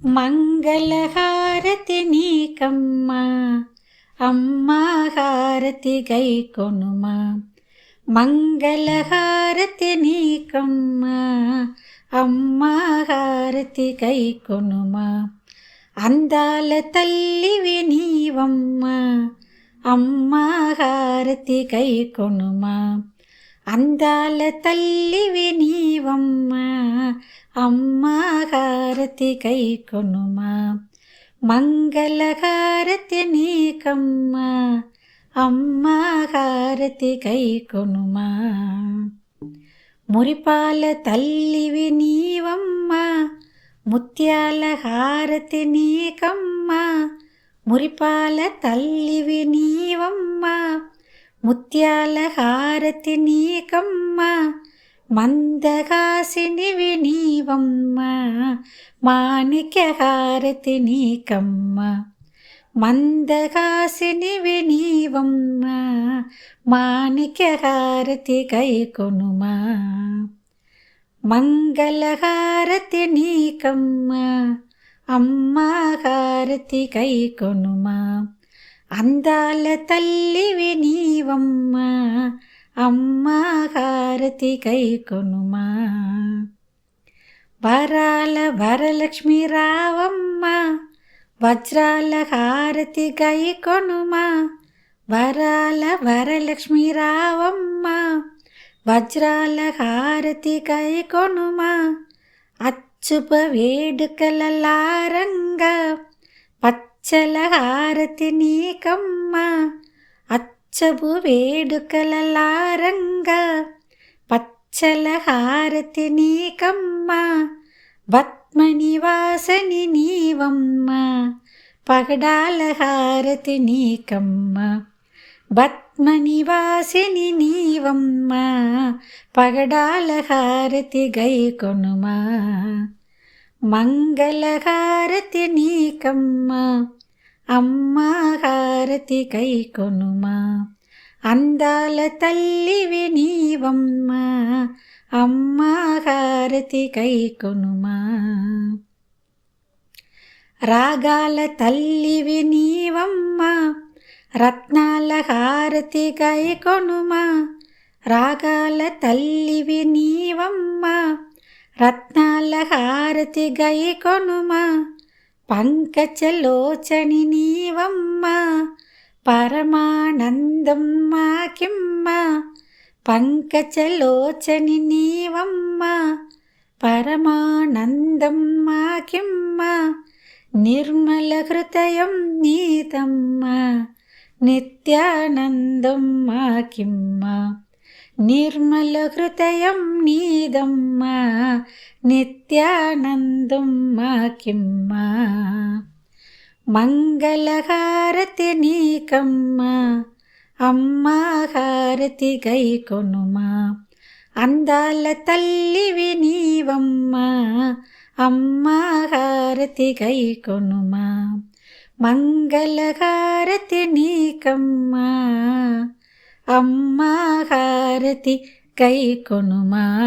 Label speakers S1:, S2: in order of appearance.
S1: మంగళహారతి నీకమ్మా అమ్మా హారతి గైకొనుమా. మంగళహారతి నీకమ్మా అమ్మా హారతి గైకొనుమా. అందాల తల్లివి నీవమ్మా అమ్మా హారతి గైకొనుమా. అందాల తల్లివి నీవమ్మా అమ్మా హారతి గైకొనుమా. మంగళహారతి నీకమ్మా అమ్మా హారతి గైకొనుమా. మురిపాల తల్లివి నీవమ్మా ముత్యాల హారతి నీకమ్మా. మురిపాల తల్లివి నీవమ్మా ముత్యాల హారతి నీకమ్మా. మందహాసినివి నీవమ్మా మాణిక్య హారతి నీకమ్మా. మందహాసినివి నీవమ్మా మాణిక్య హారతి గైకొనుమా. మంగళహారతి నీకమ్మా అమ్మా హారతి గైకొనుమా. అందాల తల్లివి నీవమ్మా అమ్మా హారతి గైకొనుమా. వరాల వరలక్ష్మి రావమ్మా వజ్రాల హారతి గైకొనుమా. వరాల వరలక్ష్మి రావమ్మా వజ్రాల హారతి గైకొనుమా. అచ్చుప వేడుకల లారంగా పచ్చల హారతి నీకమ్మా. అచ్చపు వేడుకల లారంగా పచ్చల హారతి నీకమ్మా. పద్మనివాసని నీవమ్మా పగడాల హారతి నీకమ్మా. పద్మనివాసిని నీవమ్మా పగడాల హారతి గైకొనుమా. మంగళహారతి నీకమ్మా అమ్మా హారతి గైకొనుమా. అందాల తల్లివి నీవమ్మా అమ్మా హారతి గైకొనుమా. రాగాల తల్లివి నీవమ్మా రత్నాల హారతి గైకొనుమా. రాగాల తల్లివి నీవమ్మా రత్నాల హారతి గైకొనుమా. పంకజలోచని నీవమ్మా పరమానందం మాకిమ్మా. పంకజలోచని నీవమ్మా పరమానందం మాకిమ్మా. నిర్మల హృదయం నీదమ్మా నిత్యానందం మాకిమ్మా. నిర్మల హృదయం నీదమ్మా నిత్యానందం మాకిమ్మా. మంగళహారతి నీకమ్మా అమ్మా హారతి గైకొనుమా. అందాల తల్లివి నీవమ్మా అమ్మా హారతి గైకొనుమా. మంగళహారతి నీకమ్మా అమ్మా హారతి గైకొనుమా.